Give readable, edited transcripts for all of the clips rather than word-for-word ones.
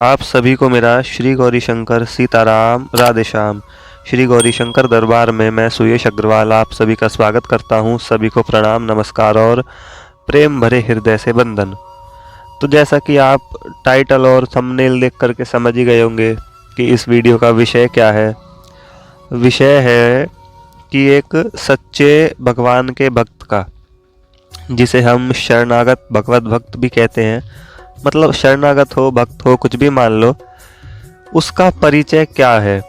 आप सभी को मेरा श्री गौरीशंकर सीताराम राधेश्याम। श्री गौरीशंकर दरबार में मैं सुयश अग्रवाल आप सभी का स्वागत करता हूं। सभी को प्रणाम, नमस्कार और प्रेम भरे हृदय से वंदन। तो जैसा कि आप टाइटल और थंबनेल देख करके समझ ही गए होंगे कि इस वीडियो का विषय क्या है। विषय है कि एक सच्चे भगवान के भक्त का, जिसे हम शरणागत भगवत भक्त भी कहते हैं, मतलब शरणागत हो, भक्त हो, कुछ भी मान लो, उसका परिचय क्या है,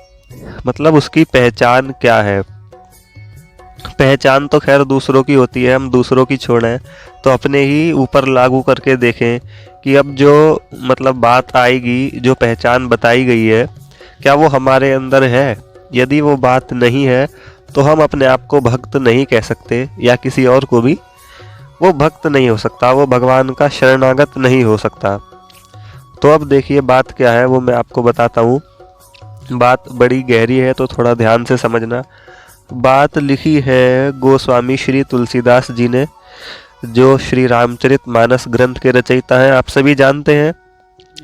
मतलब उसकी पहचान क्या है। पहचान तो खैर दूसरों की होती है, हम दूसरों की छोड़ें तो अपने ही ऊपर लागू करके देखें कि अब जो मतलब बात आएगी, जो पहचान बताई गई है, क्या वो हमारे अंदर है। यदि वो बात नहीं है तो हम अपने आप को भक्त नहीं कह सकते, या किसी और को भी वो भक्त नहीं हो सकता, वो भगवान का शरणागत नहीं हो सकता। तो अब देखिए बात क्या है, वो मैं आपको बताता हूँ। बात बड़ी गहरी है तो थोड़ा ध्यान से समझना। बात लिखी है गोस्वामी श्री तुलसीदास जी ने, जो श्री रामचरित मानस ग्रंथ के रचयिता हैं। आप सभी जानते हैं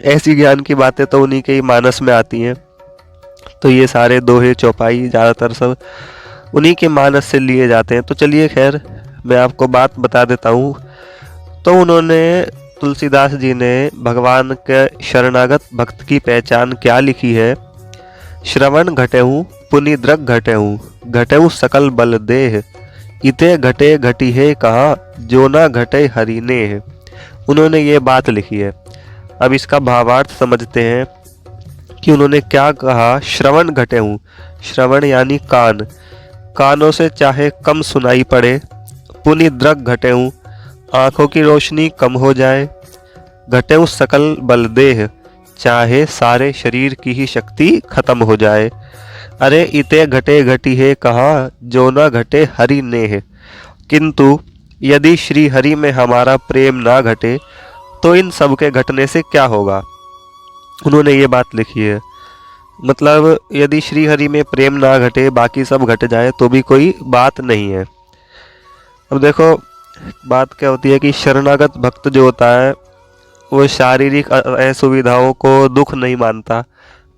ऐसी ज्ञान की बातें तो उन्हीं के ही मानस में आती हैं। तो ये सारे दोहे चौपाई ज़्यादातर सब उन्हीं के मानस से लिए जाते हैं। तो चलिए खैर मैं आपको बात बता देता हूँ। तो उन्होंने, तुलसीदास जी ने भगवान के शरणागत भक्त की पहचान क्या लिखी है। श्रवण घटेहूँ पुनि दृग घटेहूँ, घटेहूँ सकल बल देह, इते घटे घटी है कहा, जो ना घटे हरि नेह। उन्होंने ये बात लिखी है। अब इसका भावार्थ समझते हैं कि उन्होंने क्या कहा। श्रवण घटेहूँ, श्रवण यानी कान, कानों से चाहे कम सुनाई पड़े। पुनि दृग घटेहूँ, आंखों की रोशनी कम हो जाए। घटेहूँ सकल बल देह, चाहे सारे शरीर की ही शक्ति खत्म हो जाए। अरे इते घटे घटी है कहा, जो ना घटे हरि नेह। किंतु यदि श्री हरि में हमारा प्रेम ना घटे तो इन सब के घटने से क्या होगा। उन्होंने ये बात लिखी है। मतलब यदि श्री हरि में प्रेम ना घटे, बाकी सब घट जाए तो भी कोई बात नहीं है। अब देखो बात क्या होती है कि शरणागत भक्त जो होता है वो शारीरिक असुविधाओं को दुख नहीं मानता,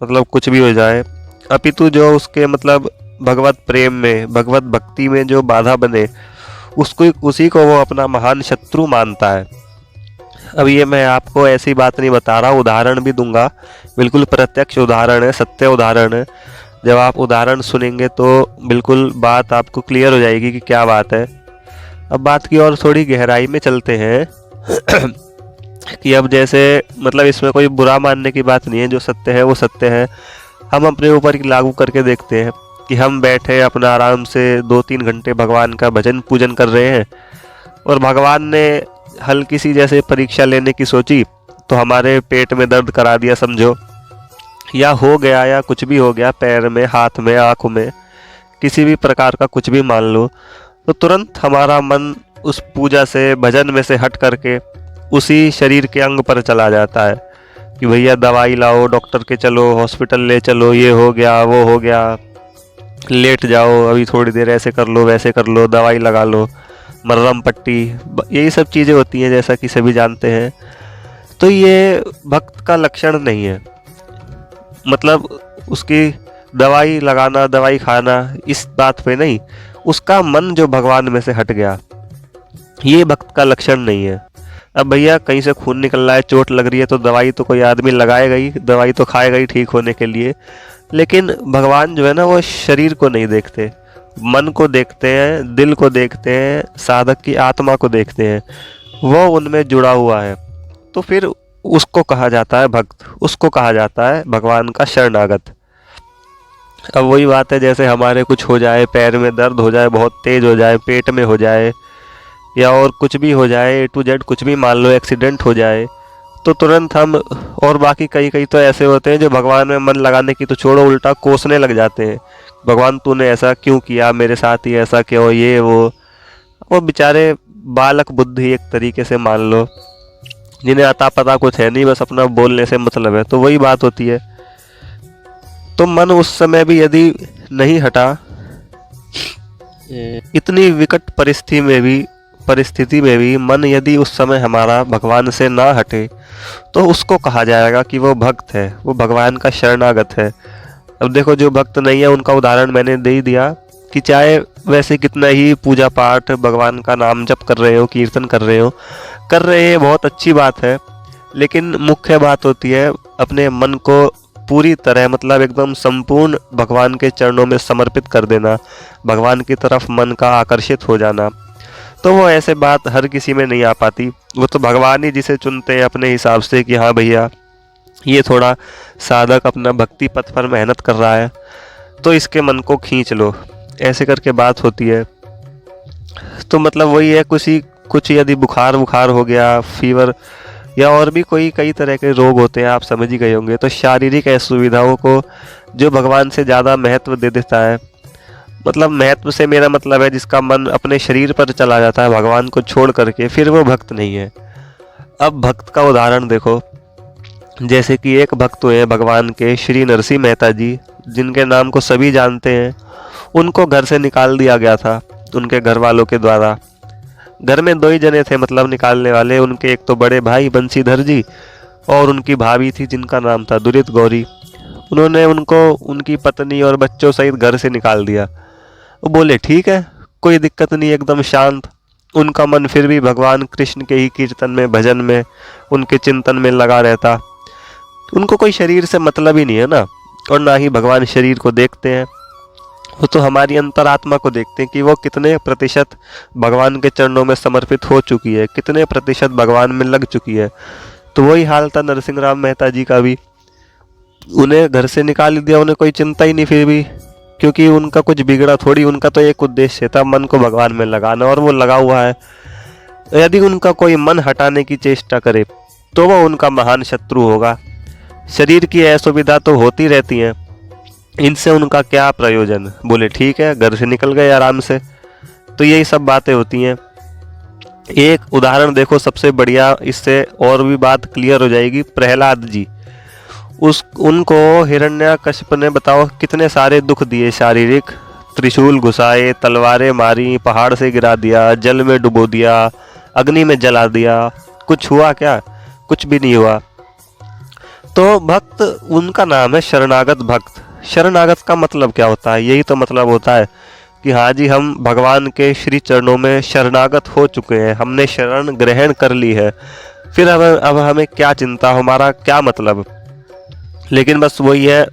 मतलब कुछ भी हो जाए, अपितु जो उसके मतलब भगवत प्रेम में, भगवत भक्ति में जो बाधा बने, उसको, उसी को वो अपना महान शत्रु मानता है। अब ये मैं आपको ऐसी बात नहीं बता रहा, उदाहरण भी दूंगा, बिल्कुल प्रत्यक्ष उदाहरण है, सत्य उदाहरण है। जब आप उदाहरण सुनेंगे तो बिल्कुल बात आपको क्लियर हो जाएगी कि क्या बात है। अब बात की और थोड़ी गहराई में चलते हैं कि अब जैसे मतलब इसमें कोई बुरा मानने की बात नहीं है, जो सत्य है वो सत्य है। हम अपने ऊपर की लागू करके देखते हैं कि हम बैठे अपना आराम से 2-3 घंटे भगवान का भजन पूजन कर रहे हैं, और भगवान ने हल्की सी जैसे परीक्षा लेने की सोची तो हमारे पेट में दर्द करा दिया समझो, या हो गया, या कुछ भी हो गया, पैर में, हाथ में, आँखों में, किसी भी प्रकार का कुछ भी मान लो, तो तुरंत हमारा मन उस पूजा से, भजन में से हट करके उसी शरीर के अंग पर चला जाता है कि भैया दवाई लाओ, डॉक्टर के चलो, हॉस्पिटल ले चलो, ये हो गया, वो हो गया, लेट जाओ, अभी थोड़ी देर ऐसे कर लो, वैसे कर लो, दवाई लगा लो, मरहम पट्टी, यही सब चीज़ें होती हैं जैसा कि सभी जानते हैं। तो ये भक्त का लक्षण नहीं है। मतलब उसकी दवाई लगाना, दवाई खाना, इस बात पे नहीं, उसका मन जो भगवान में से हट गया, ये भक्त का लक्षण नहीं है। अब भैया कहीं से खून निकल रहा है, चोट लग रही है, तो दवाई तो कोई आदमी लगाएगा ही, दवाई तो खाएगा ही ठीक होने के लिए। लेकिन भगवान जो है ना, वो शरीर को नहीं देखते, मन को देखते हैं, दिल को देखते हैं, साधक की आत्मा को देखते हैं, वो उनमें जुड़ा हुआ है। तो फिर उसको कहा जाता है भक्त, उसको कहा जाता है भगवान का शरणागत। अब वही बात है, जैसे हमारे कुछ हो जाए, पैर में दर्द हो जाए, बहुत तेज हो जाए, पेट में हो जाए, या और कुछ भी हो जाए, A to Z कुछ भी मान लो, एक्सीडेंट हो जाए, तो तुरंत हम, और बाकी कई कई तो ऐसे होते हैं जो भगवान में मन लगाने की तो छोड़ो, उल्टा कोसने लग जाते हैं, भगवान तूने ऐसा क्यों किया, मेरे साथ ही ऐसा क्यों, ये वो बेचारे बालक बुद्धि एक तरीके से मान लो, जिन्हें अता पता कुछ है नहीं, बस अपना बोलने से मतलब है। तो वही बात होती है। तो मन उस समय भी यदि नहीं हटा, इतनी विकट परिस्थिति में भी परिस्थिति में भी मन यदि उस समय हमारा भगवान से ना हटे तो उसको कहा जाएगा कि वो भक्त है, वो भगवान का शरणागत है। अब देखो, जो भक्त नहीं है उनका उदाहरण मैंने दे ही दिया कि चाहे वैसे कितना ही पूजा पाठ, भगवान का नाम जप कर रहे हो, कीर्तन कर रहे हो, कर रहे हैं, बहुत अच्छी बात है, लेकिन मुख्य बात होती है अपने मन को पूरी तरह, मतलब एकदम संपूर्ण भगवान के चरणों में समर्पित कर देना, भगवान की तरफ मन का आकर्षित हो जाना। तो वो ऐसे बात हर किसी में नहीं आ पाती। वो तो भगवान ही जिसे चुनते हैं अपने हिसाब से कि हाँ भैया, ये थोड़ा साधक अपना भक्ति पथ पर मेहनत कर रहा है तो इसके मन को खींच लो, ऐसे करके बात होती है। तो मतलब वही है, कुछ यदि बुखार हो गया, फीवर या और भी कोई कई तरह के रोग होते हैं, आप समझ ही गए होंगे। तो शारीरिक असुविधाओं को जो भगवान से ज़्यादा महत्व दे देता है, मतलब महत्व से मेरा मतलब है जिसका मन अपने शरीर पर चला जाता है भगवान को छोड़ करके, फिर वो भक्त नहीं है। अब भक्त का उदाहरण देखो, जैसे कि एक भक्त हुए भगवान के श्री नरसिंह मेहता जी, जिनके नाम को सभी जानते हैं। उनको घर से निकाल दिया गया था उनके घर वालों के द्वारा। घर में 2 ही जने थे मतलब निकालने वाले, उनके एक तो बड़े भाई बंशीधर जी और उनकी भाभी थी जिनका नाम था दुरित गौरी। उन्होंने उनको उनकी पत्नी और बच्चों सहित घर से निकाल दिया। वो बोले ठीक है, कोई दिक्कत नहीं, एकदम शांत। उनका मन फिर भी भगवान कृष्ण के ही कीर्तन में, भजन में, उनके चिंतन में लगा रहता। उनको कोई शरीर से मतलब ही नहीं है ना, और ना ही भगवान शरीर को देखते हैं। वो तो हमारी अंतरात्मा को देखते हैं कि वो कितने प्रतिशत भगवान के चरणों में समर्पित हो चुकी है, कितने प्रतिशत भगवान में लग चुकी है। तो वही हाल था नरसिंह राम मेहता जी का भी। उन्हें घर से निकाल दिया, उन्हें कोई चिंता ही नहीं फिर भी, क्योंकि उनका कुछ बिगड़ा थोड़ी, उनका तो एक उद्देश्य था मन को भगवान में लगाना, और वो लगा हुआ है। यदि उनका कोई मन हटाने की चेष्टा करे तो वो उनका महान शत्रु होगा। शरीर की असुविधा तो होती रहती है, इनसे उनका क्या प्रयोजन। बोले ठीक है, घर से निकल गए आराम से। तो यही सब बातें होती हैं। एक उदाहरण देखो सबसे बढ़िया, इससे और भी बात क्लियर हो जाएगी। प्रहलाद जी, उनको हिरण्यकश्यप ने बताओ कितने सारे दुख दिए शारीरिक, त्रिशूल घुसाए, तलवारें मारी, पहाड़ से गिरा दिया, जल में डुबो दिया, अग्नि में जला दिया, कुछ हुआ क्या? कुछ भी नहीं हुआ। तो भक्त, उनका नाम है शरणागत भक्त। शरणागत का मतलब क्या होता है? यही तो मतलब होता है कि हाँ जी, हम भगवान के श्री चरणों में शरणागत हो चुके हैं, हमने शरण ग्रहण कर ली है, फिर अब हमें क्या चिंता, हमारा क्या मतलब। लेकिन बस वही है,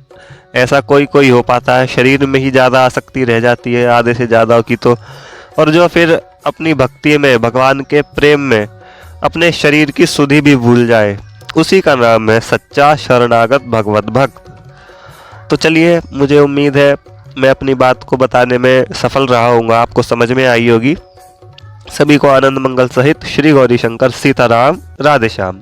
ऐसा कोई हो पाता है, शरीर में ही ज़्यादा आसक्ति रह जाती है आधे से ज़्यादा की तो, और जो फिर अपनी भक्ति में, भगवान के प्रेम में अपने शरीर की सुधि भी भूल जाए, उसी का नाम है सच्चा शरणागत भगवत भक्त। तो चलिए, मुझे उम्मीद है मैं अपनी बात को बताने में सफल रहा हूँगा, आपको समझ में आई होगी। सभी को आनंद मंगल सहित श्री गौरी शंकर सीताराम, राधे श्याम।